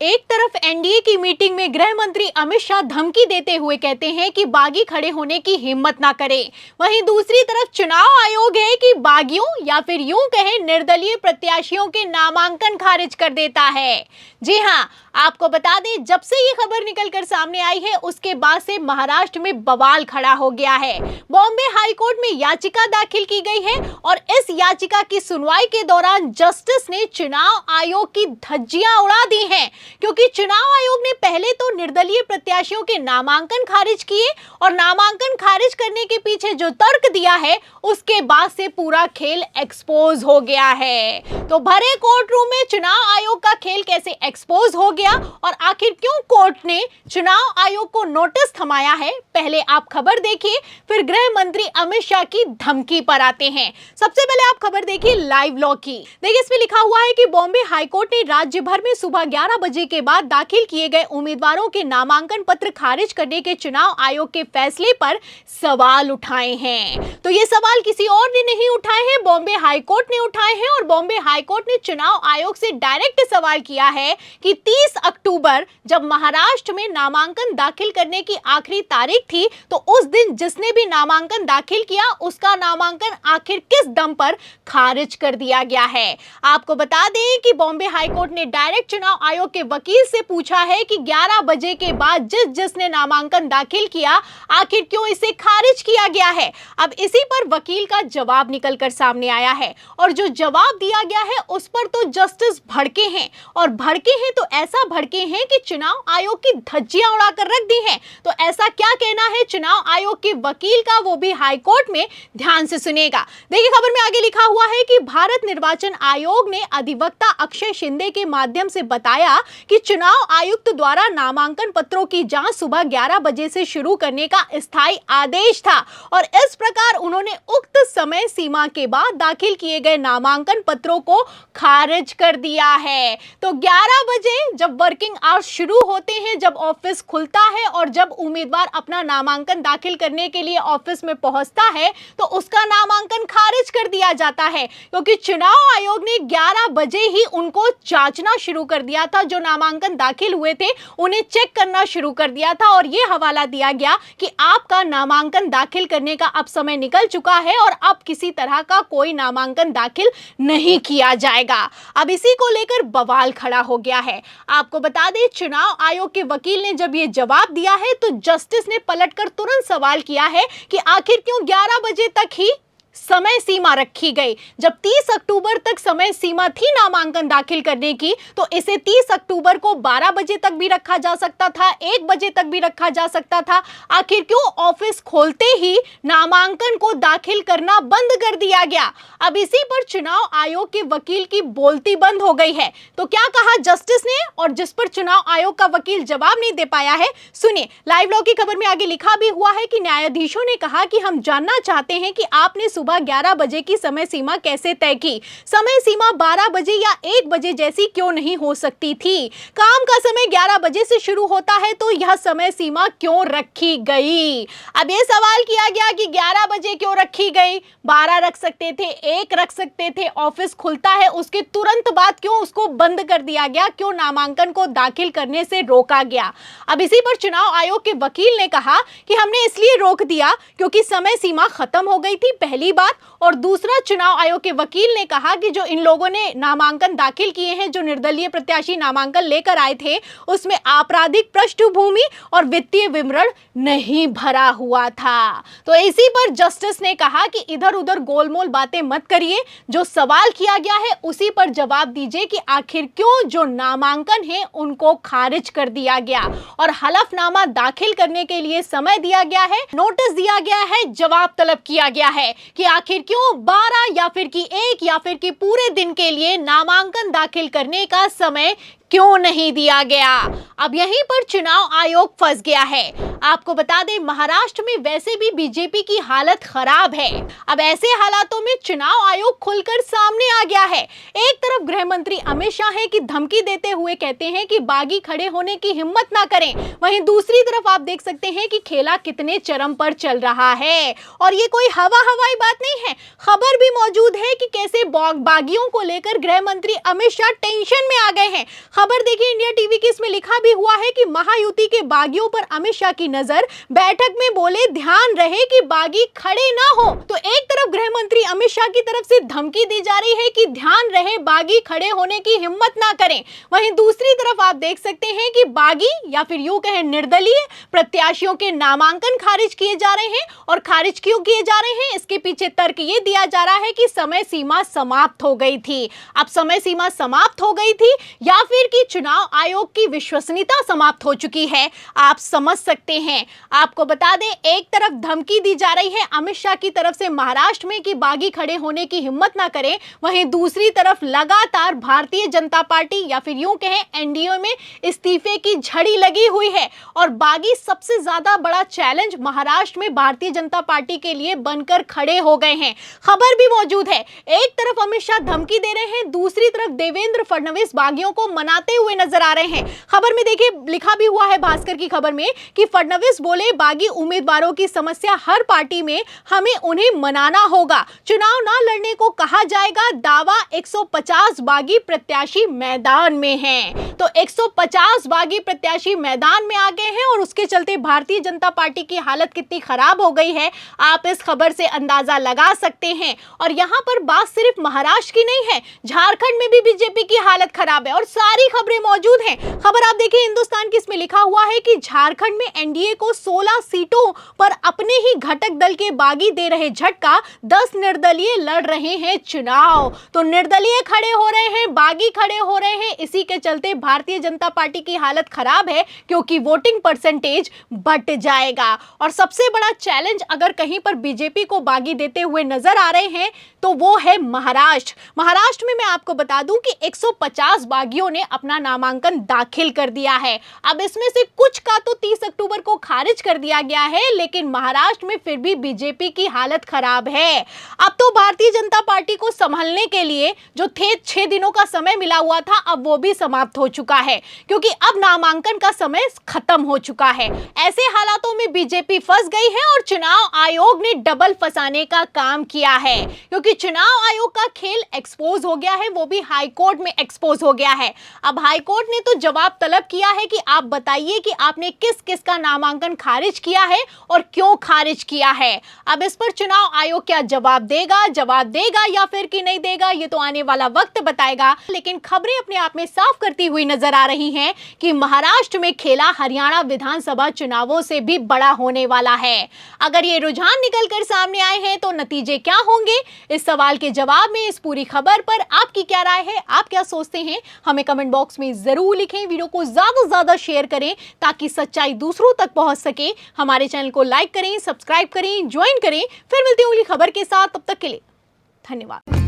एक तरफ एनडीए की मीटिंग में गृह मंत्री अमित शाह धमकी देते हुए कहते हैं कि बागी खड़े होने की हिम्मत ना करें। वहीं दूसरी तरफ चुनाव आयोग है कि बागियों या फिर यूं कहें निर्दलीय प्रत्याशियों के नामांकन खारिज कर देता है। जी हां, आपको बता दें, जब से ये खबर निकलकर सामने आई है उसके बाद से महाराष्ट्र में बवाल खड़ा हो गया है। बॉम्बे हाई कोर्ट में याचिका दाखिल की गई है और इस याचिका की सुनवाई के दौरान जस्टिस ने चुनाव आयोग की धज्जियां उड़ा दी हैं, क्योंकि चुनाव आयोग ने पहले तो निर्दलीय प्रत्याशियों के नामांकन खारिज किए और नामांकन खारिज करने के पीछे जो तर्क दिया है उसके बाद से पूरा खेल एक्सपोज हो गया है। तो भरे कोर्ट रूम में चुनाव आयोग का खेल कैसे एक्सपोज हो गया और आखिर क्यों कोर्ट ने चुनाव आयोग को नोटिस थमाया है, पहले आप खबर देखिए, फिर गृह मंत्री अमित शाह की धमकी पर आते हैं। सबसे पहले आप खबर देखिए लाइव लॉ की। देखिए, इसमें लिखा हुआ है कि बॉम्बे हाईकोर्ट ने राज्य भर में सुबह 11 बजे के बाद दाखिल किए गए उम्मीदवारों के नामांकन पत्र खारिज करने के चुनाव आयोग के फैसले पर सवाल उठाए हैं। तो ये सवाल किसी और ने नहीं उठाए हैं, बॉम्बे हाईकोर्ट ने उठाए हैं और बॉम्बे हाईकोर्ट ने चुनाव आयोग से डायरेक्ट सवाल किया है कि 30 अक्टूबर जब महाराष्ट्र में नामांकन दाखिल करने की आखिरी तारीख थी, तो उस दिन जिसने भी नामांकन दाखिल किया उसका नामांकन आखिर किस दम पर खारिज कर दिया गया है। आपको बता दें कि बॉम्बे हाईकोर्ट ने डायरेक्ट चुनाव आयोग के वकील से पूछा है कि 11 बजे के बाद जिसने नामांकन दाखिल किया आखिर क्यों इसे खारिज किया गया है। अब इसी पर वकील का जवाब निकलकर सामने आया है और जो जवाब दिया गया है उस पर तो जस्टिस भड़के हैं, और भड़के हैं तो ऐसा भड़के हैं कि चुनाव आयोग की धज्जियां उड़ाकर रख दी हैं। तो ऐसा क्या कहना है चुनाव आयोग के वकील का, वो भी हाई कोर्ट में, ध्यान से सुनेगा। देखिए, खबर में आगे लिखा हुआ है कि भारत निर्वाचन आयोग ने अधिवक्ता अक्षय शिंदे के माध्यम से बताया कि चुनाव आयुक्त द्वारा नामांकन पत्रों की जांच सुबह 11 बजे से शुरू करने का स्थायी आदेश था और इस प्रकार उन्होंने उक्त समय सीमा के बाद दाखिल किए गए नामांकन पत्रों को खारिज कर दिया है। तो 11 बजे जब वर्किंग आवर्स शुरू होते हैं, जब ऑफिस खुलता है और जब उम्मीदवार अपना नामांकन दाखिल करने के लिए ऑफिस में पहुंचता है तो उसका नामांकन खारिज कर दिया जाता है, क्योंकि चुनाव आयोग ने 11 बजे ही उनको जांचना शुरू कर दिया था। जो नामांकन दाखिल हुए थे उन्हें चेक करना शुरू कर दिया था और यह हवाला दिया गया कि आपका नामांकन दाखिल करने का अब समय निकल चुका है और अब किसी तरह का कोई नामांकन दाखिल नहीं किया जाएगा। अब इसी को लेकर बवाल खड़ा हो गया है। आपको बता दें, चुनाव आयोग के वकील ने जब ये जवाब दिया है तो जस्टिस ने पलटकर तुरंत सवाल किया है कि आखिर क्यों 11 बजे तक ही समय सीमा रखी गई। जब 30 अक्टूबर तक समय सीमा थी नामांकन दाखिल करने की, तो इसे 30 अक्टूबर को 12 बजे तक भी रखा जा सकता था, 1 बजे तक भी रखा जा सकता था। आखिर क्यों ऑफिस खोलते ही नामांकन को दाखिल करना बंद कर दिया गया। अब इसी पर चुनाव आयोग के वकील की बोलती बंद हो गई है। तो क्या कहा जस्टिस ने और जिस पर चुनाव आयोग का वकील जवाब नहीं दे पाया है, सुनिए। लाइव लॉ की खबर में आगे लिखा भी हुआ है कि न्यायाधीशों ने कहा कि हम जानना चाहते हैं कि आपने सुबह 11 बजे की समय सीमा कैसे तय की। समय सीमा 12 बजे या 1 बजे जैसी क्यों नहीं हो सकती थी। काम का समय 11 बजे से शुरू होता है तो यह समय सीमा क्यों रखी गई। अब यह सवाल किया गया कि 11 बजे क्यों रखी गई, 12 रख सकते थे, 1 रख सकते थे, ऑफिस खुलता है उसके तुरंत बाद क्यों उसको बंद कर दिया गया, क्यों नामांकन को दाखिल करने से रोका गया। अब इसी पर चुनाव आयोग के वकील ने कहा कि हमने इसलिए रोक दिया क्योंकि समय सीमा खत्म हो गई थी, पहली बात, और दूसरा चुनाव आयोग के वकील ने कहा कि जो इन लोगों ने नामांकन दाखिल किए हैं, जो निर्दलीय प्रत्याशी नामांकन लेकर आए थे, उसमें आपराधिक पृष्ठभूमि और वित्तीय विवरण नहीं भरा हुआ था। तो इसी पर जस्टिस ने कहा कि इधर उधर गोलमोल बातें मत करिए, जो सवाल किया गया है उसी पर जवाब दीजिए कि आखिर क्यों जो नामांकन है उनको खारिज कर दिया गया और हलफनामा दाखिल करने के लिए समय दिया गया है, नोटिस दिया गया है, जवाब तलब किया गया है कि आखिर क्यों 12 या फिर कि 1 या फिर कि पूरे दिन के लिए नामांकन दाखिल करने का समय क्यों नहीं दिया गया। अब यहीं पर चुनाव आयोग फंस गया है। आपको बता दें, महाराष्ट्र में वैसे भी बीजेपी की हालत खराब है। अब ऐसे हालातों में चुनाव आयोग खुलकर सामने आ गया है। एक तरफ गृह मंत्री अमित शाह है कि धमकी देते हुए कहते हैं कि बागी खड़े होने की हिम्मत ना करें, वहीं दूसरी तरफ आप देख सकते हैं कि खेला कितने चरम पर चल रहा है और ये कोई हवाई बात नहीं है। खबर भी मौजूद है कि कैसे बागियों को लेकर गृह मंत्री अमित शाह टेंशन में आ गए हैं। खबर देखिए इंडिया टीवी की, इसमें लिखा भी हुआ है कि महायुति के बागियों पर अमित शाह की नजर, बैठक में बोले ध्यान रहे कि बागी खड़े ना हो। तो एक तरफ गृह मंत्री अमित शाह की तरफ से धमकी दी जा रही है कि ध्यान रहे बागी खड़े होने की हिम्मत ना करें, वहीं दूसरी तरफ आप देख सकते हैं कि बागी या फिर यूं कहें निर्दलीय प्रत्याशियों के नामांकन खारिज किए जा रहे हैं। और खारिज क्यों किए जा रहे हैं, इसके पीछे तर्क ये दिया जा रहा है कि समय सीमा समाप्त हो गई थी। अब समय सीमा समाप्त हो गई थी या फिर कि चुनाव आयोग की विश्वसनीयता समाप्त हो चुकी है, आप समझ सकते हैं। आपको बता दें, एक तरफ धमकी दी जा रही है अमित शाह की तरफ से महाराष्ट्र में कि बागी खड़े होने की हिम्मत ना करें, वहीं दूसरी तरफ लगातार भारतीय जनता पार्टी या फिर यूं कहें एनडीए में इस्तीफे की झड़ी लगी हुई है। और बागी सबसे ज्यादा बड़ा चैलेंज महाराष्ट्र में भारतीय जनता पार्टी के लिए बनकर खड़े हो गए हैं। खबर भी मौजूद है, एक तरफ अमित शाह धमकी दे रहे हैं, दूसरी तरफ देवेंद्र फडणवीस बागियों को मनाते हुए नजर आ रहे हैं। खबर में देखिए लिखा भी हुआ है भास्कर की खबर में कि फडणवीस बोले बागी उम्मीदवारों की समस्या हर पार्टी में, हमें उन्हें मनाना होगा, चुनाव ना लड़ने को कहा जाएगा, दावा 150 बागी प्रत्याशी मैदान में हैं। तो 150 बागी प्रत्याशी मैदान में आ गए हैं और उसके चलते भारतीय जनता पार्टी की हालत कितनी खराब हो गई है आप इस खबर से अंदाजा लगा सकते हैं। और यहां पर बात सिर्फ महाराष्ट्र की नहीं है, झारखंड में भी बीजेपी की हालत खराब है और सारी खबरें मौजूद हैं। खबर आप देखिए हिंदुस्तान की, इसमें लिखा हुआ है कि झारखंड में एनडीए को 16 सीटों पर अपने ही घटक दल के बागी दे रहे झटका, 10 निर्दलीय लड़ रहे हैं चुनाव। तो निर्दलीय खड़े हो रहे हैं, बागी खड़े हो रहे हैं, इसी के चलते भारतीय जनता पार्टी की हालत खराब है क्योंकि वोटिंग परसेंटेज बढ़ जाएगा। और सबसे बड़ा चैलेंज अगर कहीं पर बीजेपी को बागी देते हुए नजर आ रहे हैं तो वो है महाराष्ट्र। महाराष्ट्र में मैं आपको बता दूं कि 150 बागियों ने अपना नामांकन दाखिल कर दिया है। अब इसमें से कुछ का तो 30 अक्टूबर को खारिज कर दिया गया है, लेकिन महाराष्ट्र में फिर भी बीजेपी की हालत खराब है। अब तो भारतीय जनता पार्टी को संभलने के लिए जो थे 6 दिनों का समय मिला हुआ था, अब वो भी समाप्त हो चुका है क्योंकि अब नामांकन का समय खत्म हो चुका है। ऐसे हालातों में बीजेपी फंस गई है और चुनाव आयोग ने डबल फंसाने का काम किया है क्योंकि चुनाव आयोग का खेल एक्सपोज हो गया है, वो भी हाई कोर्ट में एक्सपोज हो गया है। अब हाई कोर्ट ने तो जवाब तलब किया है कि आप बताइए कि आपने किस किस का नामांकन खारिज किया है और क्यों खारिज किया है। अब इस पर चुनाव आयोग क्या जवाब देगा या फिर कि नहीं देगा, ये तो आने वाला वक्त बताएगा। लेकिन खबरें अपने आप में साफ करती हुई नजर आ रही हैं कि महाराष्ट्र में खेला हरियाणा विधानसभा चुनावों से भी बड़ा होने वाला है। अगर ये रुझान निकलकर सामने आए हैं तो नतीजे क्या होंगे, इस सवाल के जवाब में इस पूरी खबर पर आपकी क्या राय है, आप क्या सोचते हैं, हमें कमेंट बॉक्स में जरूर लिखें। वीडियो को ज्यादा से ज्यादा शेयर करें ताकि सच्चाई दूसरों तक पहुंच सके। हमारे चैनल को लाइक करें, सब्सक्राइब करें, ज्वाइन करें। फिर मिलती हूँ अगली खबर के साथ, तब तक के लिए धन्यवाद।